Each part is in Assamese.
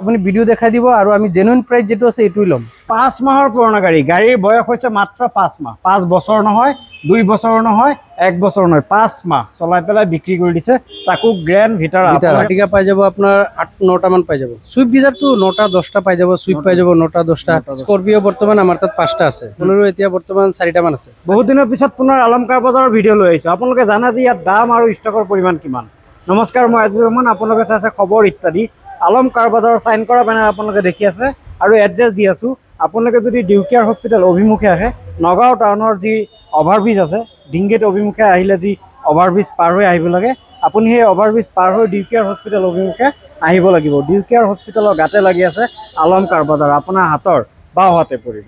আপুনি ভিডিও দেখাই দিব আৰু আমি জেনুইন প্ৰাইস যেটো আছে এটুই লম 5 মাহৰ পুৰণা গাড়ী গাড়ীৰ বয়স হৈছে মাত্ৰ 5 মাহ 5 বছৰ নহয় 2 বছৰ নহয় 1 বছৰ নহয় 5 মাহ চলাই পেলাই বিক্ৰী কৰি দিছে তাকো গ্ৰ্যান্ড ভিটাৰা আটিকা পাই যাব আপোনাৰ 8-9টা মান পাই যাব সুইফট ডিজায়াৰ তো 9টা 10টা পাই যাব সুইফট পাই যাব 9টা 10টা স্কৰপিও বৰ্তমান আমাৰ তাত 5টা আছে বলেৰো এতিয়া বৰ্তমান 4টা মান আছে বহুত দিনৰ পিছত পুনৰ আলমকাৰ বজাৰৰ ভিডিও লৈ আহিছো আপোনালোকে জানা যে ইয়াত দাম আৰু ষ্টকৰ পৰিমাণ কিমান নমস্কাৰ মই আজিৰ ৰহমান আপোনালোকে চাইছে খবৰ ইত্যাদি আলমকাৰ বজাৰৰ সাইন কৰা বেনাৰ আপোনালোকে দেখি আছে আৰু এড্ৰেছ দি আছো আপোনালোকে যদি ডিউকেয়াৰ হস্পিটেল অভিমুখে আহে নগাঁও টাউনৰ যি অভাৰব্ৰিজ আছে ডিংগেট অভিমুখে আহিলে যি অভাৰব্ৰিজ পাৰ হৈ আহিব লাগে আপুনি সেই অভাৰব্ৰিজ পাৰ হৈ ডিউকেয়াৰ হস্পিটেল অভিমুখে আহিব লাগিব ডিউকেয়াৰ হস্পিটেলৰ গাতে লাগি আছে আলমকাৰ বজাৰ আপোনাৰ হাতৰ বাওঁ হাতে পৰিব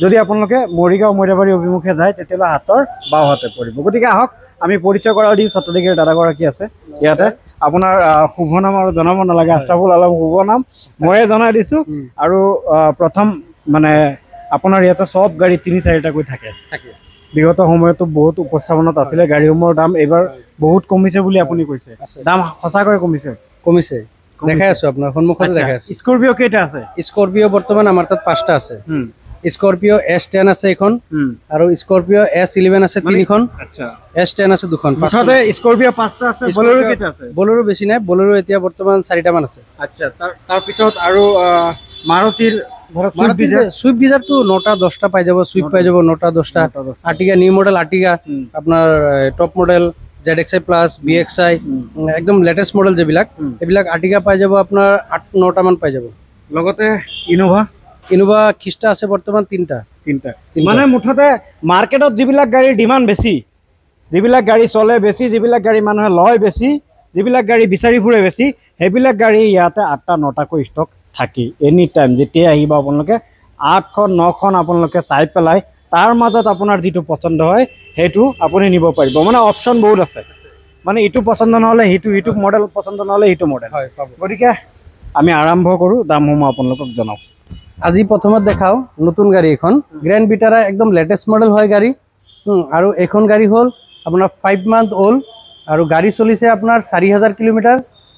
যদি আপোনালোকে মৰিগাঁও মৈৰাবাৰী অভিমুখে যায় তেতিয়ালে হাতৰ বাওঁ হাতে পৰিব গতিকে আহক আমি পৰিচয় কৰা দিম ছাত্ৰদিগৰ দাদাগৰাকী আছে ইয়াতে আপোনাৰ শুভ নাম আৰু জনাব নালাগে আশৰাফুল আলম শুভ নাম ময়ে জনাই দিছো আৰু প্ৰথম মানে আপোনাৰ ইয়াতে সব গাড়ী 3-4টা কৈ থাকে বিগত সময়তো বহুত উপস্থাপনত আছিলে গাড়ীসমূহৰ দাম এবাৰ বহুত কমিছে বুলি আপুনি কৈছে দাম সঁচাকৈ কমিছে দেখাই আছো আপোনাৰ সন্মুখতে দেখাই আছো স্কৰপিও কেইটা আছে স্কৰপিও বৰ্তমান আমাৰ তাত 5টা আছে স্কৰপিও S10 আছে এখন আৰু স্কৰপিও S11 আছে 3খন আচ্ছা S10 আছে 2খন পাছতে স্কৰপিও 5টা আছে বলেৰো কেইটা আছে বলেৰো বেছি নাই বলেৰো এতিয়া বৰ্তমান 4টা মান আছে আচ্ছা তাৰ পিছত আৰু মাৰুতিৰ সুইফট ডিজায়াৰ তো 9টা 10টা পাই যাব সুইফট পাই যাব 9টা 10টা আৰ্টিকা নিউ মডেল আৰ্টিকা আপোনাৰ top model ZXi plus BXi একদম লেটেস্ট মডেল যেবিলাক এবিলাক আৰ্টিকা পাই যাব আপোনাৰ 8-9টা মান পাই যাব লগতে ইনোভা খিষ্টা আছে বৰ্তমান 3টা মানে মুঠতে মাৰ্কেটত যিবিলাক গাড়ীৰ ডিমান্ড বেছি যিবিলাক গাড়ী চলে বেছি যিবিলাক গাড়ী মানুহে লয় বেছি যিবিলাক গাড়ী বিচাৰি ফুৰে বেছি সেইবিলাক গাড়ী ইয়াতে 8টা 9টাকৈ ষ্টক থাকি এনি টাইম যেতিয়া আহিব আপোনালোকে 8খন 9খন আপোনালোকে চাই পেলাই তাৰ মাজত আপোনাৰ যিটো পছন্দ হয় সেইটো আপুনি নিব পাৰিব মানে অপচন বহুত আছে মানে ইটো পছন্দ নহলে হিটো মডেল পছন্দ নহলে হিটো মডেল হয় পাব গতিকে আমি আৰম্ভ কৰো দামসমূহ আপোনালোকক জনাও আজি প্ৰথমত দেখাও নতুন গাড়ী এখন গ্ৰ্যান্ড ভিটাৰা একদম লেটেস্ট মডেল হয় গাড়ী আৰু এখন গাড়ী হল আপোনাৰ 5 মান্থ ওল্ড আৰু গাড়ী চলিছে আপোনাৰ 4000 কিলোমিটাৰ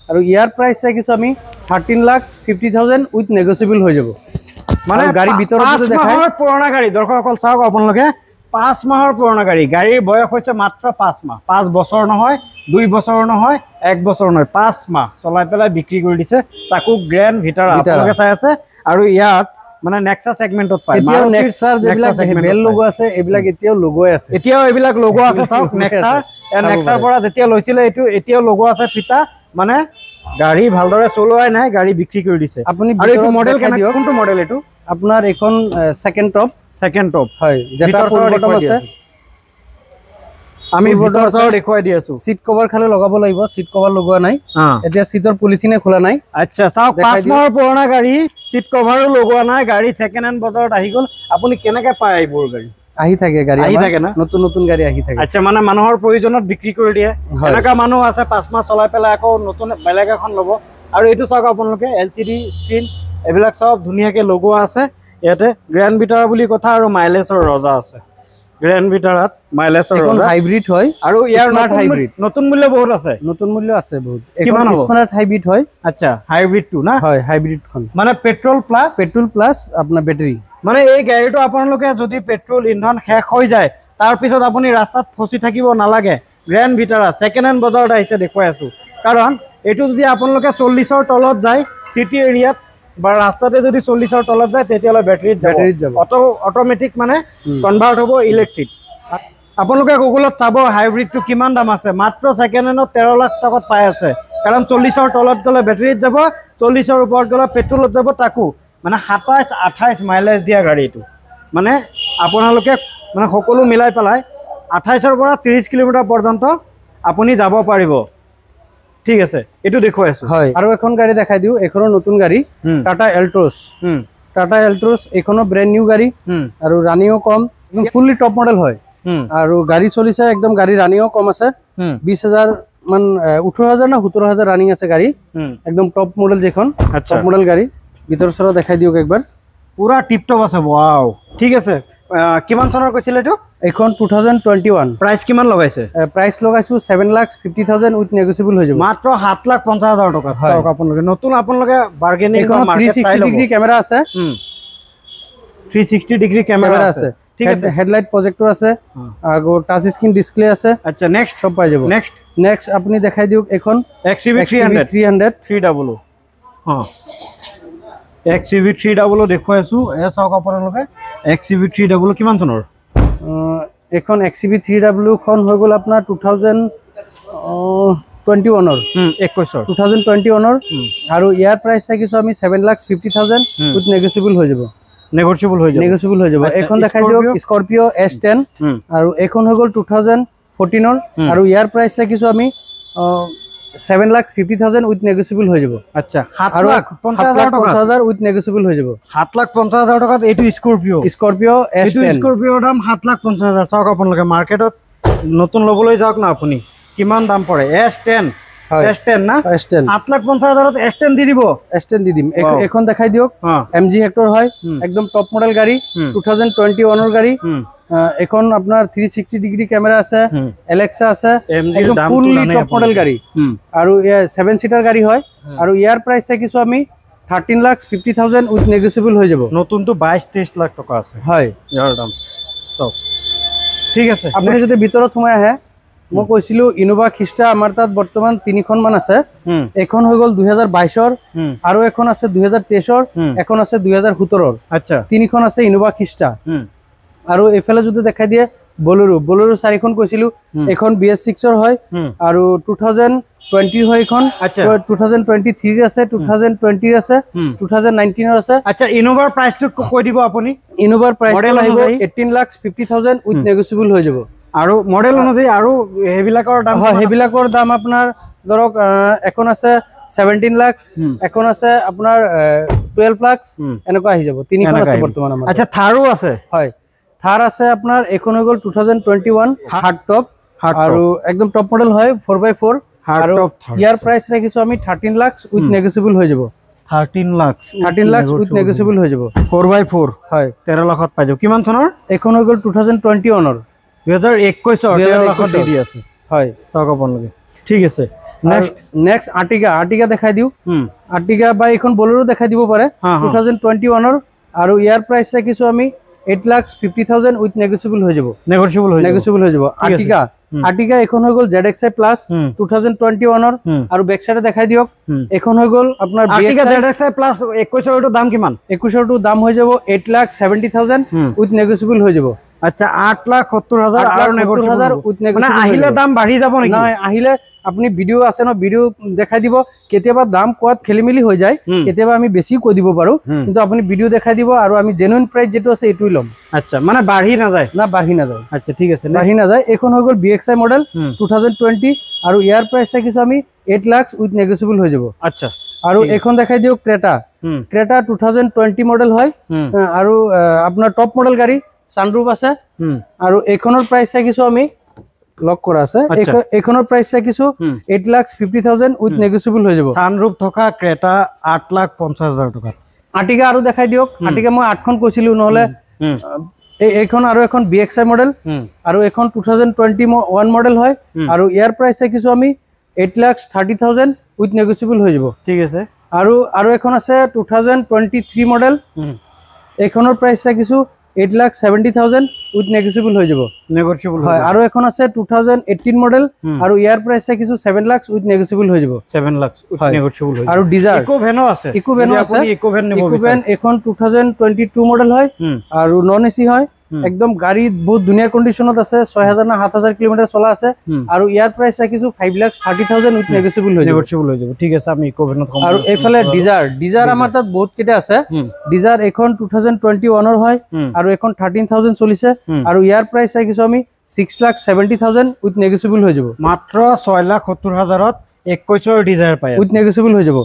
আৰু ইয়াৰ প্ৰাইস ৰাখিছো আমি 13,50,000 উইথ নেগোশিয়েবল হৈ যাব মানে গাড়ী ভিতৰত দেখাই পুৰণা গাড়ী দৰ্শকসকল চাওক আপোনালোকে 5 মাহৰ পুৰণা গাড়ীৰ বয়স হৈছে মাত্ৰ 5 মাহ 5 বছৰ নহয় 2 বছৰ নহয় 1 বছৰ নহয় 5 মাহ চলাই পেলাই বিক্ৰী কৰি দিছে তাকো গ্ৰ্যান্ড ভিটাৰা আপোনালোকে চাই আছে আৰু ইয়াত মানে নেক্সা সেগমেন্টত পায় এতিয়া নেক্সাৰ যেবিলাক বেল লোগো আছে এইবিলাক এতিয়াও লোগোই আছে এতিয়াও এইবিলাক লোগো আছে চাওক নেক্সাৰ পৰা যেতিয়া লৈছিলে এইটো এতিয়াও লোগো আছে ফিতা মানে গাড়ী ভালদৰে চলোৱাই নাই গাড়ী বিক্ৰী কৰি দিছে আপুনি আৰু এইটো মডেল কোনটো মডেল এইটো আপোনাৰ এখন সেকেন্ড টপ হয় যেটা ফুল বটম আছে আমি ভিতৰৰ দেখুৱাই দি আছো সিট কভাৰ খালি লগাব লাগিব সিট কভাৰ লগোৱা নাই এতিয়া সিটৰ পলিথিনে খোলা নাই আচ্ছা চাওক 5 মাহৰ পুৰণা গাড়ী সিট কভাৰো লগোৱা নাই গাড়ী সেকেন্ড হ্যান্ড বজাৰত আহি গল আপুনি কেনেকৈ পায় এইবোৰ গাড়ী আহি থাকে গাড়ী আহি থাকে না নতুন গাড়ী আহি থাকে আচ্ছা মানে মানুহৰ প্ৰয়োজনত বিক্ৰী কৰি দিয়ে এনেকা মানুহ আছে 5 মাহ চলাই পেলাই আকৌ নতুন বেলেগ এখন লব আৰু এইটো চাওক আপোনালোকে LCD স্ক্ৰিন এইবিলাক সব ধুনিয়াকে লগোৱা আছে ইয়াতে গ্ৰ্যান্ড ভিটাৰা বুলি কথা আৰু মাইলেজৰ ৰজা আছে গ্ৰ্যান্ড ভিটাৰাত মাইলেজৰ ৰজা হাইব্ৰিড হয় আৰু ইয়াৰ নতুন মূল্য বহুত আছে বহুত এখন স্মাৰ্ট হাইব্ৰিড হয় আচ্ছা হাইব্ৰিড টু না হয় হাইব্ৰিডখন মানে পেট্ৰল প্লাস আপোনাৰ বেটাৰী মানে এই গাড়ীটো আপোনালোকে যদি পেট্ৰল ইন্ধন শেষ হৈ যায় তাৰ পিছত আপুনি ৰাস্তাত ফসি থাকিব নালাগে গ্ৰ্যান্ড ভিটাৰা সেকেন্ড হ্যান্ড বজাৰত আহিছে দেখুৱাই আছো কাৰণ এইটো যদি আপোনালোকে 40ৰ তলত যায় সিটি এৰিয়াত বা ৰাস্তাতে যদি 40ৰ তলত যায় তেতিয়ালে বেটাৰীত যাব অটোমেটিক মানে কনভাৰ্ট হ'ব ইলেক্ট্ৰিক আপোনালোকে গুগলত চাব হাইব্ৰিডটো কিমান দাম আছে মাত্ৰ সেকেন্ড হ্যান্ডত 13 লাখ টকাত পাই আছে কাৰণ 40ৰ তলত গলে বেটাৰীত যাব 40ৰ ওপৰত গলে পেট্ৰলত যাব তাকো মানে 27-28 মাইলেজ দিয়া গাড়ীটো মানে আপোনালোকে মানে সকলো মিলাই পেলাই 28ৰ পৰা 30 কিলোমিটাৰ পৰ্যন্ত আপুনি যাব পাৰিব ঠিক আছে এটো দেখুৱাই আছো হয় আৰু এখন গাড়ী দেখাই দিও এখনো নতুন গাড়ী টাটা এল্ট্ৰছ এখনো ব্ৰ্যান্ড নিউ গাড়ী আৰু ৰানিও কম একদম ফুললি টপ মডেল হয় আৰু গাড়ী চলিছে একদম গাড়ী ৰানিও কম আছে 20000 মান 18000 না 17000 রানিং আছে গাড়ি একদম টপ মডেল যেখন টপ মডেল গাড়ি ভিতর সরা দেখাই দিও একবার পুরা টিপটপ আছে ওয়াও ঠিক আছে কিমান চনৰ কৈছিল এইটো এখন 2021 প্ৰাইচ কিমান লগাইছে প্ৰাইচ লগাইছো 7,50,000 উইথ নেগোচিয়েবল হৈ যাব মাত্ৰ 7,50,000 টকা চাওক আপোনালোকে নতুন আপোনালোকে বাৰ্গেনিং এখন 360 ডিগ্ৰী কেমেৰা আছে 360 ডিগ্ৰী কেমেৰা আছে ঠিক আছে হেডলাইট প্ৰজেক্টৰ আছে আৰু টাচ স্ক্ৰীন ডিসপ্লে আছে আচ্ছা নেক্সট সব পাই যাব নেক্সট আপুনি দেখাই দিওক এখন XUV 300 XUV 300 দেখুৱাই আছো এ চাওক আপোনালোকে XUV 300 কিমান চনৰ এখন XUV 300 খন হৈ গ'ল আপোনাৰ 2021 ৰ 2021 ৰ আৰু ইয়াৰ প্ৰাইস থাকিছো আমি 7,50,000 উইথ নেগোচিয়েবল হৈ যাব নেগোচিয়েবল হৈ যাব এখন দেখাই দিওক স্কৰপিও S10 আৰু এখন হৈ গ'ল 2014 ৰ আৰু ইয়াৰ প্ৰাইস থাকিছো আমি 7,50,000 উইথ নেগোচিয়েবল হৈ যাব আচ্ছা 7,50,000 উইথ নেগোচিয়েবল হৈ যাব 7,50,000 টকাত এইটো স্কৰপিও S10 স্কৰপিওৰ দাম 7,50,000 চাওক আপোনালোকে মাৰ্কেটত নতুন লবলৈ যাওক না আপুনি কিমান দাম পৰে S10 S10 না S10 7,50,000 ত S10 দি দিব S10 দি দিম এখন দেখাই দিওক MG হেক্টৰ হয় একদম টপ মডেল গাড়ী 2021 ৰ গাড়ী এখন আপোনাৰ 360 ডিগ্ৰী কেমেৰা আছে এলেক্সা আছে একদম ফুললি টপ মডেল গাড়ী আৰু 7 সিটাৰ গাড়ী হয় আৰু ইয়াৰ প্ৰাইস থাকিছো আমি 13,50,000 উইথ নেগোচিয়েবল হৈ যাব নতুনটো 22-23 লাখ টকা আছে হয় ইয়াৰ দাম সব ঠিক আছে আপুনি যদি ভিতৰত সোমাই আহে মই কৈছিলো ইনোভা খিষ্টা আমাৰ তাত বৰ্তমান 3খন মান আছে এখন হৈ গ'ল 2022 ৰ আৰু এখন আছে 2023 ৰ এখন আছে 2017 ৰ আচ্ছা 3খন আছে ইনোভা খিষ্টা আৰু এফালে যদি দেখাই দিয়ে বলেৰো 4খন কৈছিলো এখন BS6 ৰ হয় আৰু 2020 হয় এখন 2023 আছে 2020 আছে 2019 ৰ আছে আচ্ছা ইনোভাৰ প্ৰাইসটো কৈ দিব আপুনি ইনোভাৰ প্ৰাইসটো আহিব 18,50,000 উইথ নেগোচিয়েবল হৈ যাব আৰু মডেল অনুযায়ী আৰু হেবিলাকৰ দাম আপোনাৰ ধৰক এখন আছে 17 লাখ এখন আছে আপোনাৰ 12 লাখ এনেকুৱা আহি যাব তিনিখন আছে বৰ্তমান আমাৰ আচ্ছা থাৰো আছে হয় থাৰ আছে আপোনাৰ এখন হৈ গ'ল 2021 হাৰ্ড টপ আৰু একদম টপ মডেল হয় 4x4 আৰু ইয়াৰ প্ৰাইস ৰাখিছো আমি 13 লাখ উইথ নেগোচিয়েবল হৈ যাব 13 লাখ উইথ নেগোচিয়েবল হৈ যাব 4x4 হয় 13 লাখত পাই যাব কিমান চনৰ এখন হৈ গ'ল 2021 ৰ 2021 13 লাখত দি আছে হয় টক আপোনালোকে ঠিক আছে নেক্সট আৰ্টিগা দেখাই দিও আৰ্টিগা বা এখন বলেৰো দেখাই দিব পাৰে 2021 ৰ আৰু ইয়াৰ প্ৰাইস ৰাখিছো আমি 8,50,000 উইথ নেগোচিয়েবল হৈ যাব আৰ্টিগা এখন হৈ গ'ল ZXi প্লাস 2021 ৰ আৰু বেক সাইডে দেখাই দিওক এখন হৈ গ'ল আপোনাৰ আৰ্টিগা ZXi প্লাস 21 ৰ দাম কিমান 21 ৰ দাম হৈ যাব 8,70,000 উইথ নেগোচিয়েবল হৈ যাব আচ্ছা 8,70,000 আৰু নেগোচিয়েবল উইথ নেগোচিয়েবল আহিলে দাম বাঢ়ি যাব নেকি নহয় আহিলে আপুনি ভিডিও আছে ন ভিডিও দেখাই দিব কেতিয়াবা দাম কোৱাত খেলিমেলি হৈ যায় কেতিয়াবা আমি বেছি কৈ দিব পাৰো কিন্তু আপুনি ভিডিও দেখাই দিব আৰু আমি জেনুইন প্ৰাইস যেটো আছে এটুই লম আচ্ছা মানে বাঢ়ি না যায় আচ্ছা ঠিক আছে বাঢ়ি না যায় এখন হৈ গ'ল BXi মডেল 2020 আৰু ইয়াৰ প্ৰাইস থাকিছো আমি 8 লাখ উইথ নেগোচিয়েবল হৈ যাব আচ্ছা আৰু এখন দেখাই দিও ক্ৰেটা 2020 মডেল হয় আৰু আপোনাৰ টপ মডেল গাড়ী সানৰুফ আছে আৰু এখনৰ প্ৰাইস থাকিছো আমি লক কৰা আছে এখনৰ প্ৰাইস থাকিছো 8,50,000 উইথ নেগোচিয়েবল হৈ যাব সানৰুফ থকা ক্ৰেটা 8,50,000 টকা আৰ্টিগা আৰু দেখাই দিওক আৰ্টিগা মই 8খন কৈছিলো নহলে এইখন আৰু এখন BXi মডেল আৰু এখন 2021 মডেল হয় আৰু ইয়াৰ প্ৰাইস থাকিছো আমি 8,30,000 উইথ নেগোচিয়েবল হৈ যাব ঠিক আছে আৰু এখন আছে 2023 মডেল এখনৰ প্ৰাইস থাকিছো 8,70,000 উইথ নেগোচিয়েবল হৈ যাব হয় আৰু এখন আছে 2018 মডেল আৰু ইয়াৰ প্ৰাইস থাকিছো 7 লাখ উইথ নেগোচিয়েবল হৈ যাব 7 লাখ উইথ নেগোচিয়েবল হৈ যাব আৰু ডিজাৰ ইকোভেনো আছে আপুনি ইকোভেন এখন 2022 মডেল হয় আৰু নন এসি হয় একদম গাড়ী বহুত ধুনিয়া কন্ডিশনত আছে 6,000 না 7,000 কিলোমিটাৰ চলা আছে আৰু ইয়াৰ প্ৰাইস থাকিছো 5,30,000 উইথ নেগোচিয়েবল হৈ যাব ঠিক আছে আমি ইকোভেনত কম আৰু এফালে ডিজাৰ আমাৰ তাত বহুত কেটা আছে ডিজাৰ এখন 2021 ৰ হয় আৰু এখন 13,000 চলিছে আৰু ইয়াৰ প্ৰাইস থাকিছো আমি 6,70,000 উইথ নেগোচিয়েবল হৈ যাব মাত্ৰ 6,70,000 ত 21 ডিজায়াৰ পায় উইথ নেগোচিয়েবল হৈ যাব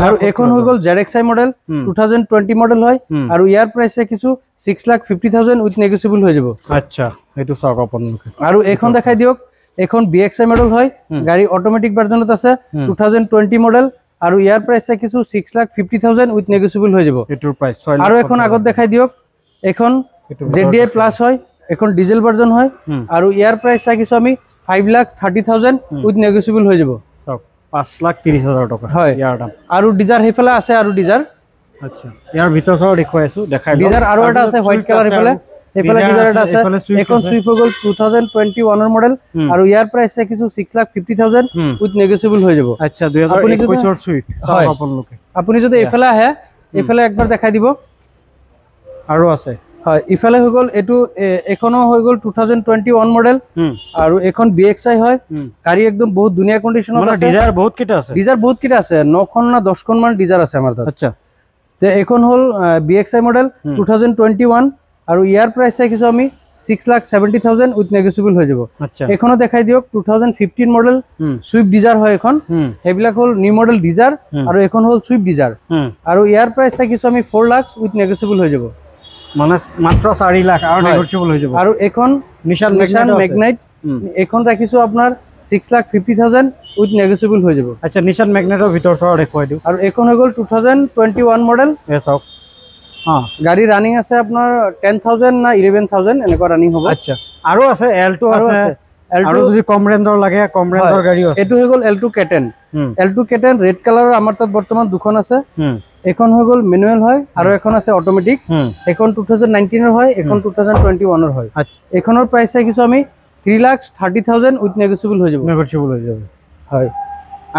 আৰু এখন হৈ গ'ল ZXi মডেল 2020 মডেল হয় আৰু ইয়াৰ প্ৰাইস কিছু 6,50,000 উইথ নেগোচিয়েবল হৈ যাব আচ্ছা এটো চাওক আপোনালোকে আৰু এখন দেখাই দিওক এখন BXi মডেল হয় গাড়ী অটোমেটিক ভাৰ্জনত আছে 2020 মডেল আৰু ইয়াৰ প্ৰাইস কিছু 6,50,000 উইথ নেগোচিয়েবল হৈ যাব এটোৰ প্ৰাইস আৰু এখন আগত দেখাই দিওক এখন ZDI প্লাস হয়, এখন ডিজেল ভার্জন হয় আৰু ইয়াৰ প্ৰাইস চাইছো আমি 5,30,000 উইথ নেগোশিয়েবল হৈ যাব। সব 5,30,000 টাকা হয় ইয়াৰ দাম। আৰু ডিজাৰ হেফালে আছে আৰু ডিজাৰ। আচ্ছা ইয়াৰ ভিতৰ সৰ দেখুৱাইছো দেখাই ডিজাৰ আৰু এটা আছে হোৱাইট কালাৰ হেফালে ডিজাৰ এটা আছে। এখন সুইফট হৈ গ'ল 2021 এৰ মডেল আৰু ইয়াৰ প্ৰাইস চাইছো 6,50,000 উইথ নেগোশিয়েবল হৈ যাব। আচ্ছা 2021 এর সুইফট হয় আপোনালোকে আপুনি যদি এফালে আহে এফালে একবাৰ দেখাই দিব। আৰু আছে হয় ইফালে হৈ গ'ল এটো এখনো হৈ গ'ল 2021 মডেল আৰু এখন BXI হয়। গাড়ী একদম বহুত ধুনীয়া কন্ডিশনত আছে। ডিজাৰ বহুত কিটা আছে। ডিজাৰ বহুত কিটা আছে 9খন না 10খন মান ডিজাৰ আছে আমাৰ তাত। আচ্ছা তে এখন হল BXI মডেল 2021 আৰু ইয়াৰ প্ৰাইস চাইছো আমি 6,70,000 উইথ নেগোশিয়েবল হৈ যাব। আচ্ছা এখনো দেখাই দিওক 2015 মডেল সুইফট ডিজাৰ হয় এখন। হেবিলাক হল নিউ মডেল ডিজাৰ আৰু এখন হল সুইফট ডিজাৰ আৰু ইয়াৰ প্ৰাইস চাইছো আমি 4 লাখ উইথ নেগোশিয়েবল হৈ যাব। মানে মাত্ৰ 4 লাখ আৰু নেগোশিয়েবল হৈ যাব। আৰু এখন নিশান ম্যাগনাইট এখন ৰাখিছো আপোনাৰ 6,50,000 উইথ নেগোশিয়েবল হৈ যাব। আচ্ছা নিশান ম্যাগনাইটৰ ভিতৰ সৰ দেখুৱাই দিও। আৰু এখন হৈ গ'ল 2021 মডেল। এছক গাড়ী ৰানিং আছে আপনাৰ 10,000 না 11,000 এনেকুৱা ৰানিং হ'ব। আচ্ছা আৰু আছে L2 আছে আৰু যদি কম ৰেঞ্জৰ লাগে কম ৰেঞ্জৰ গাড়ী আছে। এটো হৈ গ'ল L2 K10 L2 K10 red কালাৰৰ আমাৰ তাত বৰ্তমান দুখন আছে। এখন হৈ গ'ল ম্যানুয়াল হয় আৰু এখন আছে অটোমেটিক। এখন 2019 এৰ হয় এখন 2021 এৰ হয়। আচ্ছা এখনৰ প্ৰাইস চাইছো আমি 3,30,000 উইথ নেগোশিয়েবল হৈ যাব। নেগোশিয়েবল হৈ যাব হয়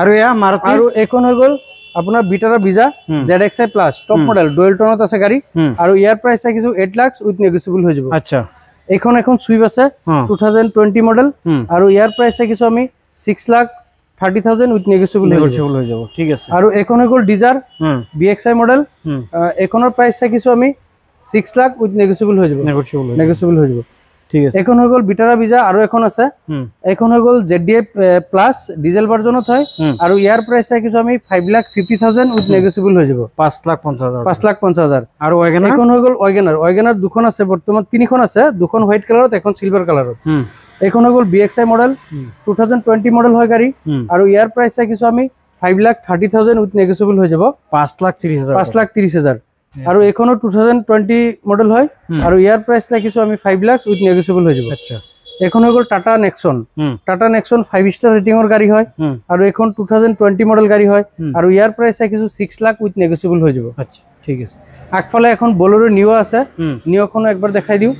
আৰু ইয়া মাৰুতি আৰু এখন হৈ গ'ল আপোনাৰ Vitara Brezza ZXI plus top model dual টোনত আছে গাড়ী আৰু ইয়াৰ প্ৰাইস চাইছো 8 লাখ উইথ নেগোশিয়েবল হৈ যাব। আচ্ছা এখন সুইফট আছে 2020 মডেল আৰু ইয়াৰ প্ৰাইস চাইছো আমি 6,30,000 উইথ নেগোশিয়েবল হৈ যাব। ঠিক আছে আৰু এখন হৈ গ'ল ডিজাৰ BXI মডেল এখনৰ প্ৰাইস চাইছো আমি 6 লাখ উইথ নেগোশিয়েবল হৈ যাব। নেগোশিয়েবল হৈ যাব। ঠিক আছে এখন হৈ গ'ল বিটাৰা বিজা আৰু এখন আছে এখন হৈ গ'ল ZDI প্লাস ডিজেল ভাৰ্জনত হয় আৰু ইয়াৰ প্ৰাইস চাইছো আমি 5,50,000 উইথ নেগোশিয়েবল হৈ যাব। 5,50,000 5,50,000 আৰু ওয়াগনাৰ এখন হৈ গ'ল ওয়াগনাৰ দুখন আছে বৰ্তমান তিনিখন আছে দুখন হোৱাইট কালাৰত এখন সিলভাৰ কালাৰত। এখন হৈ গ'ল BXI মডেল 2020 মডেল হয় গাড়ী আৰু ইয়াৰ প্ৰাইস চাইছো আমি 5,30,000 উইথ নেগোশিয়েবল হৈ যাব। 5,30,000 5,30,000 আৰু এখনো 2020 মডেল হয় আৰু ইয়াৰ প্ৰাইস ৰাখিছো আমি 5 লাখ উইথ নেগোশিয়েবল হৈ যাব। আচ্ছা এখন হৈ গ'ল টাটা নেক্সন 5 স্টাৰ ৰেটিংৰ গাড়ী হয় আৰু এখন 2020 মডেল গাড়ী হয় আৰু ইয়াৰ প্ৰাইস ৰাখিছো 6 লাখ উইথ নেগোশিয়েবল হৈ যাব। আচ্ছা ঠিক আছে আগফালে এখন বলেৰো নিও আছে নিওখনো একবাৰ দেখাই দিও।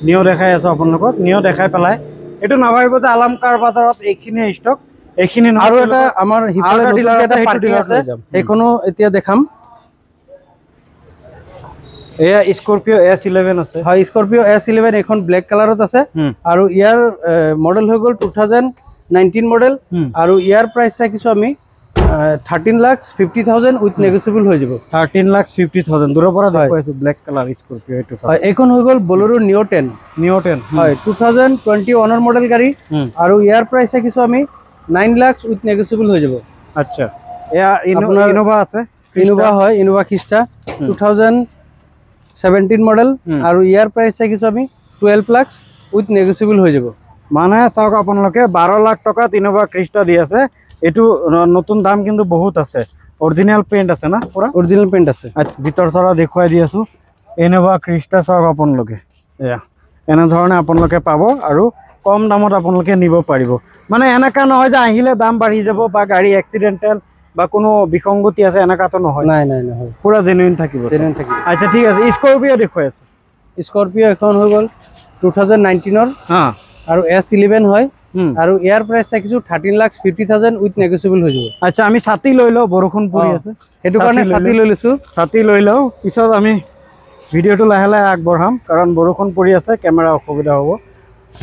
নিও দেখাই আছো আপোনালোকক নিও দেখাই পেলাই এটো নাভাবিব যে আলম কাৰ বাজাৰত এইখিনি ষ্টক এইখিনি আৰু এটা আমাৰ হিফালে নতুনকৈ এটা পাৰ্কিং আছে এখনো এতিয়া দেখাম। এয়া স্কৰপিও S11 আছে। হয় স্কৰপিও S11 এখন ব্ল্যাক কালাৰত আছে আৰু ইয়াৰ মডেল হৈ গ'ল 2019 মডেল আৰু ইয়াৰ প্ৰাইস চাইছো আমি 13,50,000 উইথ নেগোশিয়েবল হৈ যাব। 13,50,000 দূৰৰ পৰা দেখুৱাইছো ব্ল্যাক কালাৰ স্কৰপিও এটো। হয় এখন হৈ গ'ল বলেৰো নিও 10 হয় 2021 এৰ মডেল গাড়ী আৰু ইয়াৰ প্ৰাইস চাইছো আমি 9 লাখ উইথ নেগোশিয়েবল হৈ যাব। আচ্ছা এয়া ইনোভা আছে ইনোভা হয় ইনোভা খ্রিস্টা 2017 মডেল আৰু ইয়াৰ প্ৰাইস চাইছো আমি 12 লাখ উইথ নেগোশিয়েবল হৈ যাব। মানে চাওক আপোনালোকে 12 লাখ টকাত ইনোভা খ্রিস্টা দি আছে। এটু নতুন দাম কিন্তু বহুত আছে। অরিজিনাল পেইন্ট আছে না পুরা অরিজিনাল পেইন্ট আছে। আচ্ছা ভিতৰ সৰা দেখুৱাই দি আছো ইনোভা খ্ৰিস্টা চাওক আপোনালোকে এয়া এনে ধৰণে আপোনালোকে পাব আৰু কম দামত আপোনালোকে নিব পাৰিব। মানে এনেকা নহয় যে আহিলে দাম বাঢ়ি যাব বা গাড়ী এক্সিডেন্টাল বা কোনো বিসংগতি আছে এনেকাটো নহয়। নাই নাই নহয় পুরা জেনুইন থাকিব। আচ্ছা ঠিক আছে স্কৰপিও দেখুৱাই আছে। স্কৰপিও এখন হৈ গ'ল 2019 ৰ আৰু S11 হয় আৰু ইয়াৰ প্ৰাইস চাইছো 13,50,000 উইথ নেগোশিয়েবল হৈ যাব। আচ্ছা আমি ছাতি লৈ লও বৰষুণ পৰি আছে এটো কাৰণে ছাতি লৈ লৈছো। ছাতি লৈ লও পিছত আমি ভিডিওটো লাহে লাহে আগবঢ়াম কাৰণ বৰষুণ পৰি আছে কেমেৰা অসুবিধা হ'ব।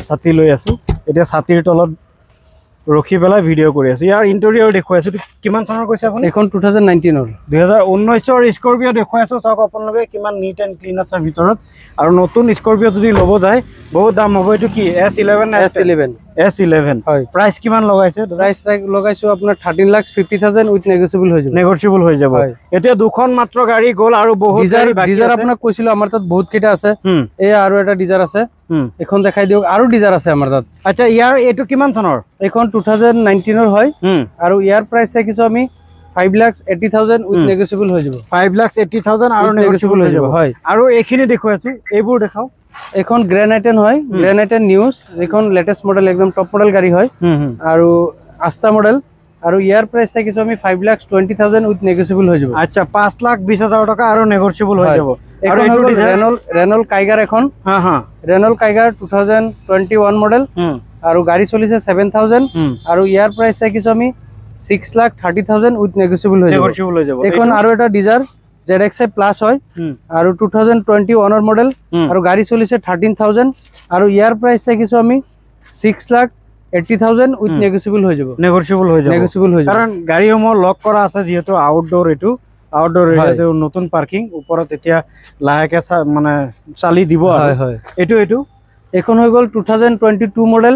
ছাতি লৈ আছো এতিয়া ছাতিৰ তলত ৰখি পেলাই ভিডিও কৰি আছো। ইয়াৰ ইন্টেৰিয়ৰ দেখুৱাই আছো কিমান চনৰ কৈছে আপুনি? এখন 2019 ৰ 2019 ৰ স্কৰপিও দেখুৱাই আছো চাওক আপোনালোকে কিমান নিট এণ্ড ক্লিন আছে ভিতৰত আৰু নতুন স্কৰপিও যদি ল'ব যায় বহুত দাম হ'ব। এটো কি S11 হয় প্ৰাইস কিমান লগাইছে? প্ৰাইস লগাইছো আপোনাৰ 13,50,000 উইথ নেগোশিয়েবল হৈ যাব। নেগোশিয়েবল হৈ যাব। এতিয়া দুখন মাত্ৰ গাড়ী গ'ল আৰু বহুত গাড়ী বাকি আছে। ডিজাৰ আপোনাক কৈছিলো আমাৰ তাত বহুত কেইটা আছে। এই আৰু এটা ডিজাৰ আছে এখন দেখাই দিওক আৰু ডিজাৰ আছে আমাৰ তাত। আচ্ছা ইয়াৰ এটো কিমান চনৰ? এখন 2019 ৰ হয় আৰু ইয়াৰ প্ৰাইস চাইছো আমি 5,80,000 উইথ নেগোশিয়েবল হৈ যাব। 5,80,000 আৰু নেগোশিয়েবল হৈ যাব। হয় আৰু এইখিনি দেখুৱাইছো এইবোৰ দেখাও এখন গ্র্যান্ড আইটেন হয়, গ্র্যান্ড আইটেন নিউজ, এখন লেটেস্ট মডেল একদম টপ মডেল গাড়ি হয়। আৰু আস্থা মডেল, আৰু ইয়াৰ প্ৰাইচ থাকিছো আমি 5,20,000 উইথ নেগোচিয়েবল হৈ যাব। আচ্ছা 5,20,000 টাকা আৰু নেগোচিয়েবল হৈ যাব। আৰু এইটো ৰেনল কাইগাৰ এখন, ৰেনল কাইগাৰ 2021 মডেল, আৰু গাড়ী চলিছে 7,000, আৰু ইয়াৰ প্ৰাইচ থাকিছো আমি 6,30,000 উইথ নেগোচিয়েবল হৈ যাব। এখন আৰু এটা ডিজাৰ ZXi প্লাস হয়, আৰু 2021 মডেল, আৰু গাড়ী চলিছে 13,000, আৰু ইয়াৰ প্ৰাইচ থাকিছো আমি 6,80,000 উইথ নেগোচিয়েবল হৈ যাব। নেগোচিয়েবল হৈ যাব কাৰণ গাড়ীসমূহ লক কৰা আছে, যেহেতু আউটডোৰ, এইটো আউটডোৰ এৰিয়াতে নতুন পাৰ্কিং, ওপৰত এতিয়া লাহেকে মানে চালি দিব। এইটো এখন হৈ গ'ল 2022 মডেল,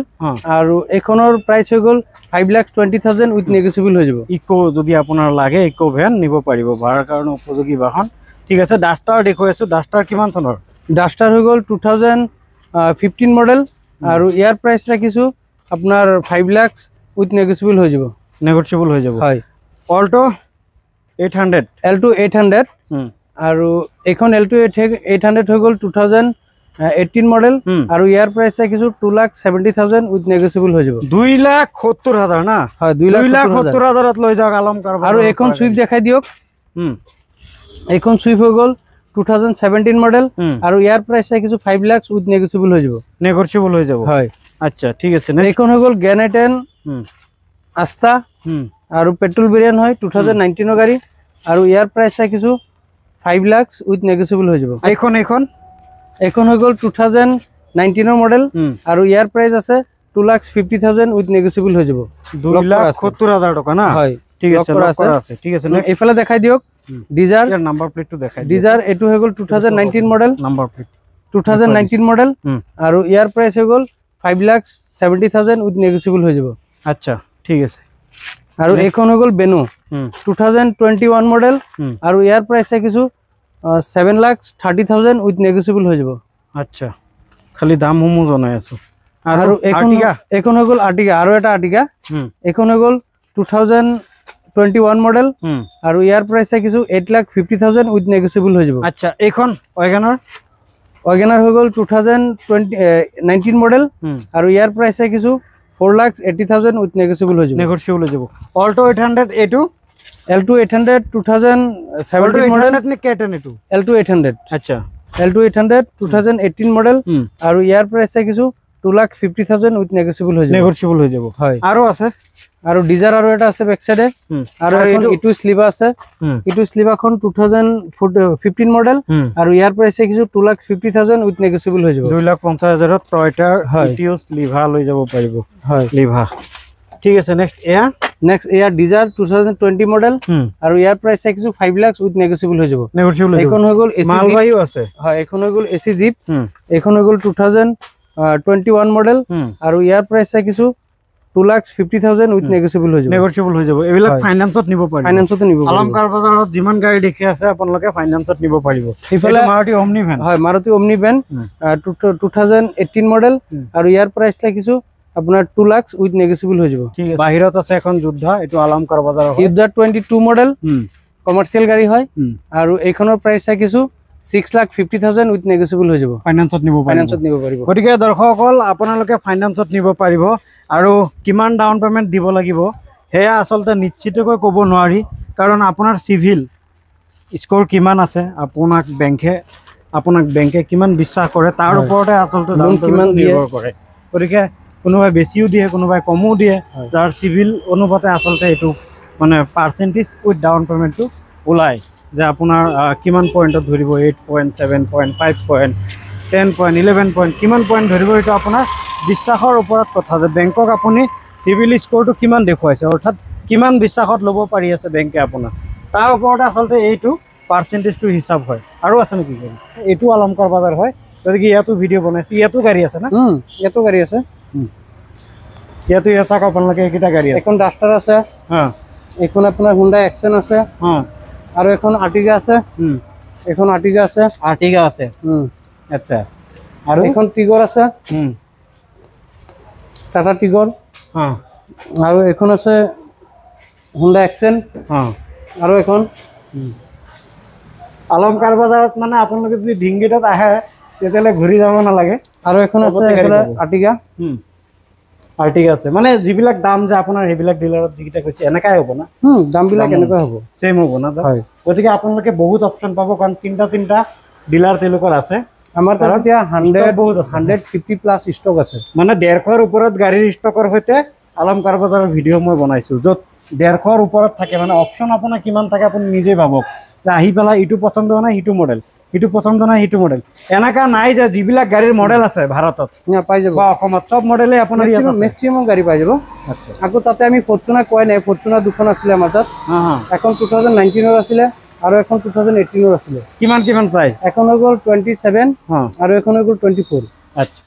আৰু এখনৰ প্ৰাইচ হৈ গ'ল 5,20,000 উইথ নেগোচিয়েবল হৈ যাব। ইকো যদি আপোনাৰ লাগে, ইকো ভ্যান নিব পাৰিব, ভাড়াৰ কাৰণে উপযোগী বাহন। ঠিক আছে, ডাষ্টাৰ দেখুৱাইছো। ডাষ্টাৰ কিমান চনৰ? ডাষ্টাৰ হৈ গ'ল 2015 মডেল, আৰু ইয়াৰ প্ৰাইচ ৰাখিছো আপোনাৰ 5 লাখ উইথ নেগোচিয়েবল হৈ যাব। নেগোচিয়েবল হৈ যাব, হয়। অল্টো 800, L2 800, আৰু এখন L2 800 হৈ গ'ল 2018 মডেল, আৰু ইয়াৰ প্ৰাইচ ৰাখিছো 2,70,000 উইথ নেগোচিয়েবল হৈ যাব। 2,70,000 না? হয়, 2,70,000 লৈ যাওক আলমকাৰ। আৰু এখন সুইফট দেখাই দিয়ক। এখন সুইফট হৈ গ'ল 2017 মডেল, আৰু ইয়াৰ প্ৰাইচ ৰাখিছো 5 লাখ উইথ নেগোচিয়েবল হৈ যাব। নেগোচিয়েবল হৈ যাব, হয়। আচ্ছা, ঠিক আছে। এখন হৈ গ'ল গ্ৰ্যান্ড আইটেন আস্থা, আৰু পেট্ৰল ভেৰিয়েন্ট হয়, 2019 গাড়ী, আৰু ইয়াৰ প্ৰাইচ ৰাখিছো 5 লাখ উইথ নেগোচিয়েবল হৈ যাব। এখন হৈ গ'ল 2019 মডেল, আৰু ইয়াৰ প্ৰাইচ আছে 2,50,000 উইথ নেগোচিয়েবল হৈ যাব। 2,70,000 টকা না? হয়, ঠিক আছে, ঠিক আছে। এইফালে দেখাই দিয়ক ডিজাৰ, নাম্বাৰ প্লেটটো দেখাই। ডিজাৰ এটো হৈ গ'ল 2019 মডেল, নাম্বাৰ প্লেট 2019 মডেল, আৰু ইয়াৰ প্ৰাইচ হৈ গ'ল 5,70,000 উইথ নেগোচিয়েবল হৈ যাব। আচ্ছা, ঠিক আছে। আৰু এখন হৈ গ'ল বেনু 2021 মডেল, আৰু ইয়াৰ প্ৰাইচ ৰাখিছো 7,30,000 উইথ নেগোচিয়েবল হৈ যাব। আচ্ছা, খালি দামসমূহ জনাই আছো। আৰু এখন হৈ গ'ল আৰ্টিকা, আৰু এটা আৰ্টিকা, এখন হৈ গ'ল 2021 মডেল, আৰু ইয়াৰ প্ৰাইচ ৰাখিছো 8,50,000 উইথ নেগোচিয়েবল হৈ যাব। আচ্ছা, এখন ৱাগনাৰ হৈ গ'ল 2019 মডেল, আৰু ইয়াৰ প্ৰাইচ ৰাখিছো 4,80,000 উইথ নেগোচিয়েবল হৈ যাব। নেগোচিয়েবল হৈ যাব। অল্টো 800, এটো L2 800 2017 মডেল, নে কেটন এটো L2 800। আচ্ছা, L2 800 2018 মডেল, আৰু ইয়াৰ প্ৰাইচ ৰাখিছো 2,50,000 উইথ নেগোচিয়েবল হৈ যাব। নেগোচিয়েবল হৈ যাব, হয়। আৰু আছে, আৰু ডিজাৰ আৰু এটা আছে বেক সাইডে, আৰু এখন ইটো স্লিভা আছে। ইটো স্লিভাখন 2015 মডেল, আৰু ইয়াৰ প্ৰাইচ ৰাখিছো 2,50,000 উইথ নেগোচিয়েবল হৈ যাব। 2,50,000 টয়টাৰ ইটিও স্লিভা লৈ যাব পাৰিব, হয়, স্লিভা। ঠিক আছে, নেক্সট এয়া ডিজাৰ 2020 মডেল, আৰু ইয়াৰ প্ৰাইচ ৰাখিছো 5 লাখ উইথ নেগোচিয়েবল হৈ যাব। নেগোচিয়েবল এখন হৈ গ'ল এসি মালবাহীও আছে, হয়। এখন হৈ গ'ল এসি জিপ, এখন হৈ গ'ল 2021 মডেল, আৰু ইয়াৰ প্ৰাইচ ৰাখিছো 2,50,000 উইথ নেগোচিয়েবল হৈ যাব। নেগোচিয়েবল হৈ যাব। এইবিলাক ফাইনান্সত নিব পাৰিব, ফাইনান্সত নিব পাৰিব। আলমকাৰ বজাৰত যিমান গাড়ী দেখি আছে আপোনালোকে ফাইনান্সত নিব পাৰিব। ইফালে মাৰুতি ওমনি ভ্যান, হয়, মাৰুতি ওমনি ভ্যান 2018 মডেল, আৰু ইয়াৰ প্ৰাইচ ৰাখিছো আপোনাৰ 2 লাখ উইথ নেগোচিয়েবল হৈ যাব। বাহিৰত আছে এখন যোদ্ধা, এটো আলমকাৰ বজাৰৰ যোদ্ধা 22 মডেল, কমাৰ্চিয়েল গাড়ী হয়, আৰু এইখনৰ প্ৰাইচ ৰাখিছো 6,50,000 উইথ নেগোচিয়েবল হৈ যাব। ফাইনান্সত নিব পাৰিব। গতিকে দৰ্শকসকল, আপোনালোকে ফাইনান্সত নিব পাৰিব, আৰু কিমান ডাউন পেমেন্ট দিব লাগিব সেয়া আচলতে নিশ্চিতকৈ ক'ব নোৱাৰি, কাৰণ আপোনাৰ সিভিল স্কোৰ কিমান আছে, আপোনাক বেংকে কিমান বিশ্বাস কৰে, তাৰ ওপৰতে আচলতে ডাউন পেমেন্ট নিৰ্ভৰ কৰে। গতিকে কোনোবাই বেছিও দিয়ে, কোনোবাই কমো দিয়ে, যাৰ সিভিল অনুপাতে আচলতে এইটো মানে পাৰ্চেন্টেজ উইথ ডাউন পেমেন্টটো ওলায়, যে আপোনাৰ কিমান পইণ্টত ধৰিব, 8 point, 7 point, 5 point, 10 point, 11 point, কিমান পইণ্ট ধৰিব, এইটো আপোনাৰ বিশ্বাসৰ ওপৰত কথা, যে বেংকক আপুনি সিভিল স্কোৰটো কিমান দেখুৱাইছে, অৰ্থাৎ কিমান বিশ্বাসত ল'ব পাৰি আছে বেংকে আপোনাৰ, তাৰ ওপৰতে আচলতে এইটো পাৰ্চেন্টেজটো হিচাপ হয়। আৰু আছে নেকি? এইটো আলমকাৰ বজাৰ হয়, গতিকে ইয়াতো ভিডিঅ' বনাইছে। ইয়াতো গাড়ী আছে না? ইয়াতো গাড়ী আছে। ইয়াতো চাওক আপোনালোকে, এইকেইটা গাড়ী আছে। এখন ডাষ্টাৰ আছে, এখন আপোনাৰ হুণ্ডাই এক্সেন আছে, আৰু এখন আৰ্টিগা আছে, এখন আৰ্টিগা আছে। আচ্ছা, আৰু এখন টিগৰ আছে, টাটা টিগৰ, আৰু এখন আছে হুণ্ডা এক্সেন, আৰু এখন আলমকাৰ বজাৰত মানে আপোনালোকে যদি ডিংগিটত আহে, তেতিয়াহ'লে ঘূৰি যাব নালাগে। আৰু এখন আছে চবতে গাড়ী এইফালে পাব। আৰ্টিগা। আৰ্টিগা আছে, মানে যিবিলাক দাম যে আপোনাৰ সেইবিলাক ডিলাৰত যিকেইটা কৈছে এনেকাই হ'ব না? দামবিলাক দাম এনেকুৱা হ'ব। চেম হ'ব না দাম? হয়। গতিকে আপোনালোকে বহুত অপশ্যন পাব, কাৰণ তিনিটা ডিলাৰ তেওঁলোকৰ আছে। আমাৰ তাত এতিয়া stock বহুত আছে। 150 প্লাছ ষ্টক আছে। মানে 150ৰ ওপৰত গাড়ীৰ ষ্টকৰ সৈতে আলম কাৰ বজাৰৰ ভিডিঅ' মই বনাইছোঁ, য'ত 150ৰ ওপৰত থাকে, মানে অপশ্যন আপোনাৰ কিমান থাকে আপুনি নিজেই ভাবক। যে আহি পেলাই ইটো পচন্দ নাই সিটো মডেল, সিটো পচন্দ নাই সিটো মডেল, এনেকা নাই যে যিবিলাক গাড়ীৰ মডেল আছে ভাৰতত পাই যাব বা অসমত চব মডেলেই আপোনাৰ ইয়াত আছে। মেক্সিমাম গাড়ী পাই যাব। আচ্ছা। আকৌ তাতে আমি ফৰ্চুনাৰ কোৱাই নাই, ফৰ্চুনাৰ দুখন আছিলে আমাৰ তাত। এখন 2019ৰ আছিলে আৰু এখন 2018ৰ আছিলে। কিমান প্ৰাইচ? এখন হৈ গ'ল 27 অঁ, আৰু এখন হৈ গ'ল 24। আচ্ছা।